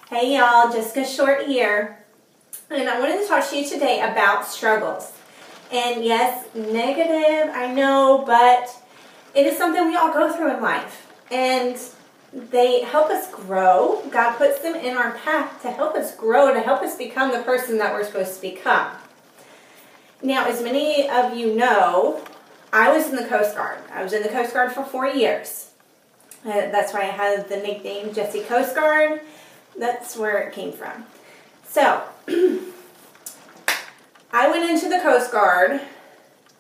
Hey y'all, Jessica Short here, and I wanted to talk to you today about struggles. And yes, negative, I know, but it is something we all go through in life, and they help us grow. God puts them in our path to help us grow, to help us become the person that we're supposed to become. Now, as many of you know, I was in the Coast Guard. I was in the Coast Guard for 4 years. That's why I had the nickname Jessie Coast Guard. That's where it came from. So, I went into the Coast Guard.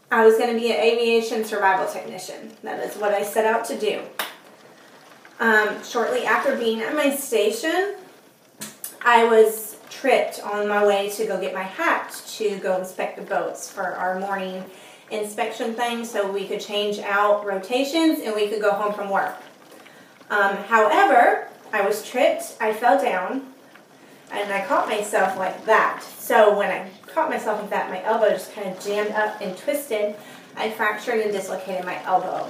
I was going to be an aviation survival technician. That is what I set out to do. Shortly after being at my station, I was tripped on my way to go get my hat to go inspect the boats for our morning inspection thing so we could change out rotations and we could go home from work. However, I was tripped, I fell down, and I caught myself like that. So when I caught myself like that, my elbow just kind of jammed up and twisted. I fractured and dislocated my elbow.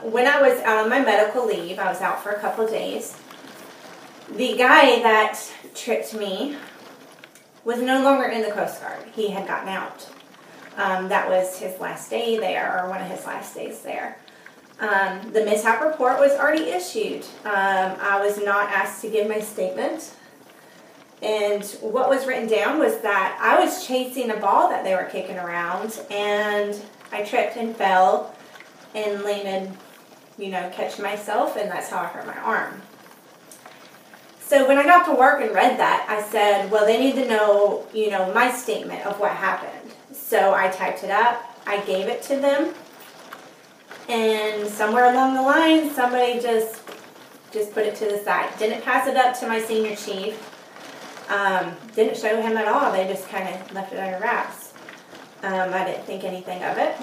When I was out on my medical leave, I was out for a couple of days, the guy that tripped me was no longer in the Coast Guard. He had gotten out. That was his last day there, or one of his last days there. The mishap report was already issued. I was not asked to give my statement. And what was written down was that I was chasing a ball that they were kicking around, and I tripped and fell and landed, catch myself, and that's how I hurt my arm. So when I got to work and read that, I said, well, they need to know, my statement of what happened. So I typed it up, I gave it to them, and somewhere along the line, somebody just put it to the side. Didn't pass it up to my senior chief. Didn't show him at all. They just kind of left it under wraps. I didn't think anything of it.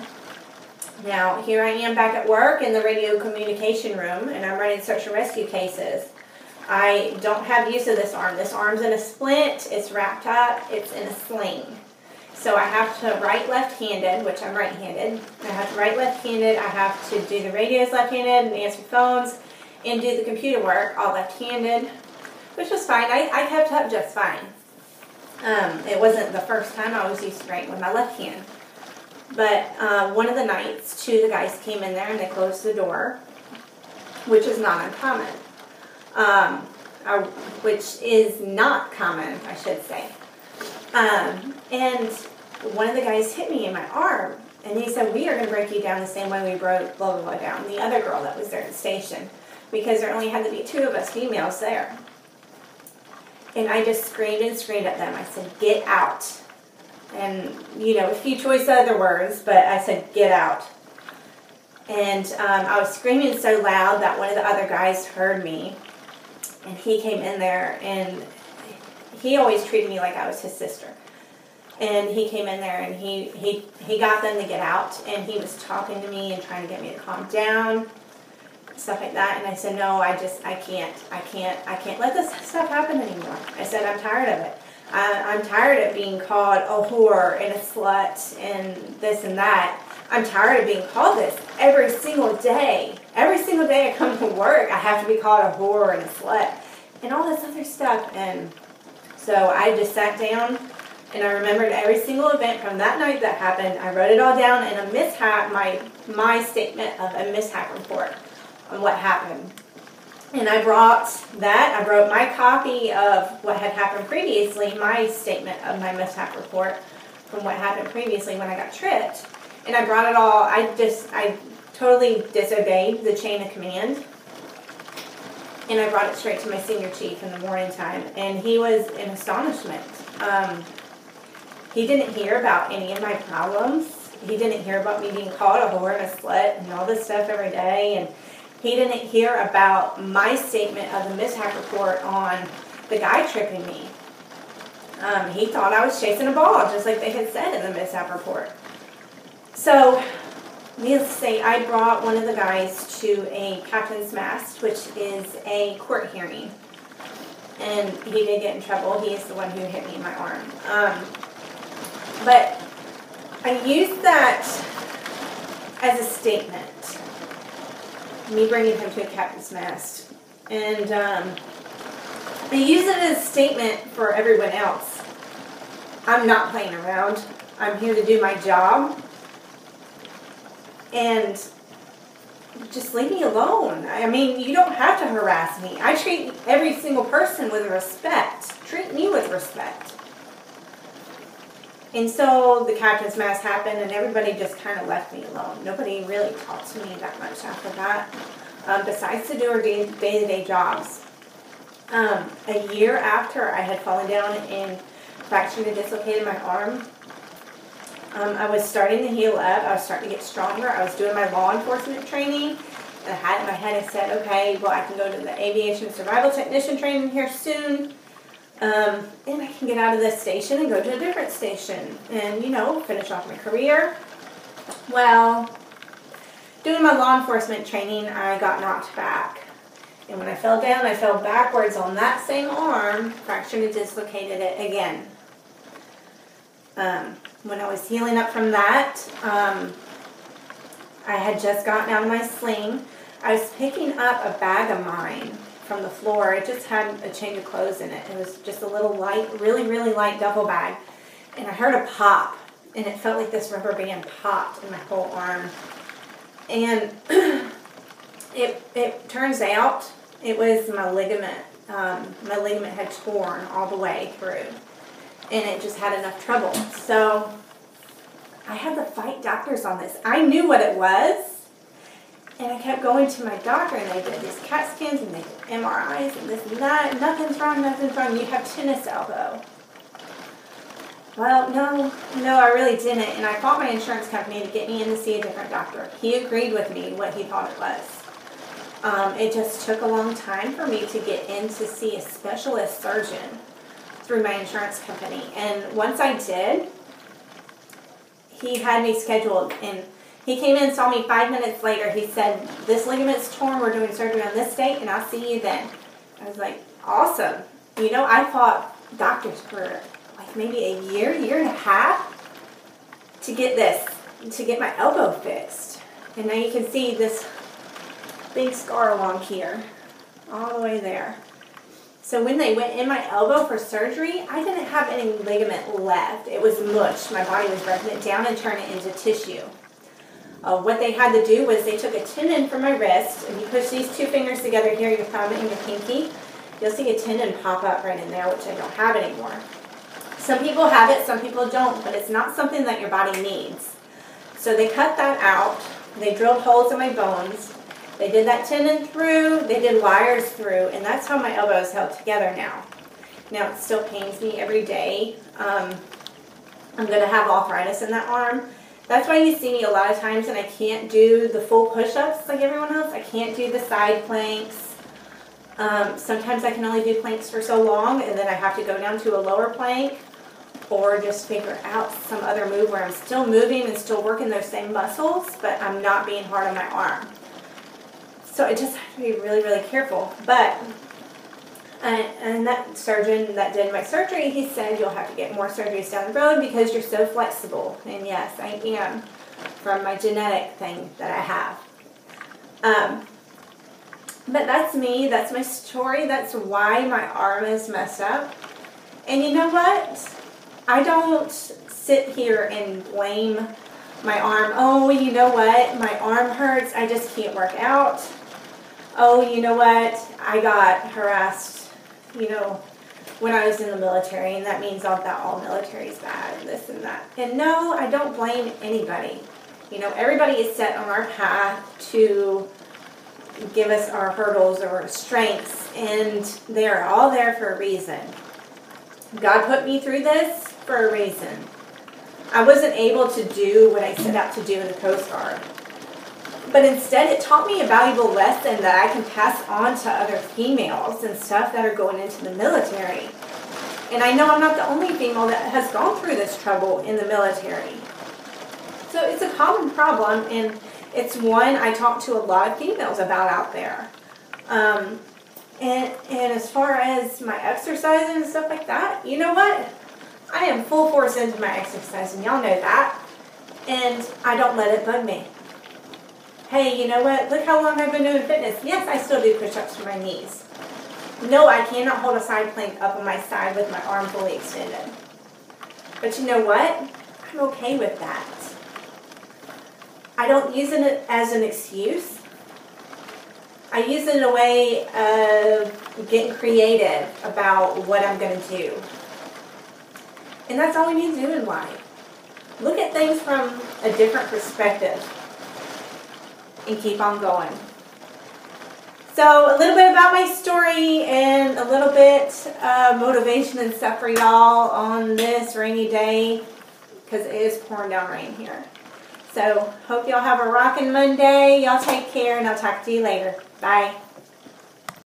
Now, here I am back at work in the radio communication room, and I'm running search and rescue cases. I don't have use of this arm. This arm's in a splint. It's wrapped up. It's in a sling. So I have to write left-handed, which I'm right-handed. I have to write left-handed. I have to do the radios left-handed and answer phones and do the computer work all left-handed, which was fine. I kept up just fine. It wasn't the first time I was used to writing with my left hand. But one of the nights, two of the guys came in there and they closed the door, which is not uncommon. Which is not common, I should say. And one of the guys hit me in my arm, and he said, we are going to break you down the same way we broke blah, blah, blah down the other girl that was there at the station, because there only had to be 2 of us females there. And I just screamed and screamed at them. I said, get out. And, a few choice other words, but I said, get out. And I was screaming so loud that one of the other guys heard me, and he came in there, and he always treated me like I was his sister. And he came in there and he got them to get out, and he was talking to me and trying to get me to calm down, stuff like that. And I said, no, I can't let this stuff happen anymore. I said, I'm tired of it. I'm tired of being called a whore and a slut and this and that. I'm tired of being called this every single day. Every single day I come to work, I have to be called a whore and a slut and all this other stuff. And so I just sat down, and I remembered every single event from that night that happened. I wrote it all down in a mishap, my statement of a mishap report on what happened. And I brought my copy of what had happened previously, my statement of my mishap report from what happened previously when I got tripped. And I brought it all, I totally disobeyed the chain of command. And I brought it straight to my senior chief in the morning time, and he was in astonishment. He didn't hear about any of my problems. He didn't hear about me being called a whore and a slut and all this stuff every day. And he didn't hear about my statement of the mishap report on the guy tripping me. He thought I was chasing a ball, just like they had said in the mishap report. So, needless to say, I brought one of the guys to a captain's mast, which is a court hearing. And he did get in trouble. He is the one who hit me in my arm. But I used that as a statement, me bringing him to a captain's mast. And I use it as a statement for everyone else. I'm not playing around. I'm here to do my job. And just leave me alone. I mean, you don't have to harass me. I treat every single person with respect. Treat me with respect. And so the captain's mast happened, and everybody just kind of left me alone. Nobody really talked to me that much after that, besides to do our day-to-day jobs. A year after I had fallen down and fractured and dislocated my arm, I was starting to heal up. I was starting to get stronger. I was doing my law enforcement training. And I had in my head, I said, okay, well, I can go to the aviation survival technician training here soon. And I can get out of this station and go to a different station and, finish off my career. Well, doing my law enforcement training, I got knocked back. And when I fell down, I fell backwards on that same arm, fractured and dislocated it again. When I was healing up from that, I had just gotten out of my sling. I was picking up a bag of mine from the floor. It just had a change of clothes in it. It was just a little light, really, really light duffel bag. And I heard a pop, and it felt like this rubber band popped in my whole arm. And it turns out it was my ligament. My ligament had torn all the way through, and it just had enough trouble. So I had to fight doctors on this. I knew what it was. And I kept going to my doctor, and they did these CAT scans, and they did MRIs, and this and that. Nothing's wrong, nothing's wrong. You have tennis elbow. Well, no, I really didn't. And I called my insurance company to get me in to see a different doctor. He agreed with me what he thought it was. It just took a long time for me to get in to see a specialist surgeon through my insurance company. And once I did, he had me scheduled, and he came in and saw me 5 minutes later. He said, this ligament's torn. We're doing surgery on this date, and I'll see you then. I was like, awesome. I fought doctors for like maybe a year and a half to get my elbow fixed. And now you can see this big scar along here, all the way there. So when they went in my elbow for surgery, I didn't have any ligament left. It was mush. My body was breaking it down and turning it into tissue. What they had to do was they took a tendon from my wrist, and you push these two fingers together here, your thumb and your pinky. You'll see a tendon pop up right in there, which I don't have anymore. Some people have it, some people don't, but it's not something that your body needs. So they cut that out. They drilled holes in my bones. They did that tendon through, they did wires through, and that's how my elbow is held together now. Now, it still pains me every day. I'm going to have arthritis in that arm. That's why you see me a lot of times, and I can't do the full push-ups like everyone else. I can't do the side planks. Sometimes I can only do planks for so long, and then I have to go down to a lower plank, or just figure out some other move where I'm still moving and still working those same muscles, but I'm not being hard on my arm. So I just have to be really, really careful. But, and that surgeon that did my surgery, he said you'll have to get more surgeries down the road because you're so flexible. And yes, I am, from my genetic thing that I have. But that's me, that's my story, that's why my arm is messed up. And you know what? I don't sit here and blame my arm. Oh, you know what? My arm hurts, I just can't work out. Oh, you know what? I got harassed, when I was in the military, and that means that all military is bad and this and that. And no, I don't blame anybody. Everybody is set on our path to give us our hurdles or strengths, and they are all there for a reason. God put me through this for a reason. I wasn't able to do what I set out to do in the Coast Guard. But instead, it taught me a valuable lesson that I can pass on to other females and stuff that are going into the military. And I know I'm not the only female that has gone through this trouble in the military. So it's a common problem, and it's one I talk to a lot of females about out there. And as far as my exercise and stuff like that, you know what? I am full force into my exercise, and y'all know that. And I don't let it bug me. Hey, you know what? Look how long I've been doing fitness. Yes, I still do push-ups for my knees. No, I cannot hold a side plank up on my side with my arm fully extended. But you know what? I'm okay with that. I don't use it as an excuse. I use it in a way of getting creative about what I'm going to do. And that's all we need to do in life. Look at things from a different perspective and keep on going. So a little bit about my story and a little bit motivation and stuff for y'all on this rainy day because it is pouring down rain here. So hope y'all have a rockin' Monday. Y'all take care and I'll talk to you later. Bye.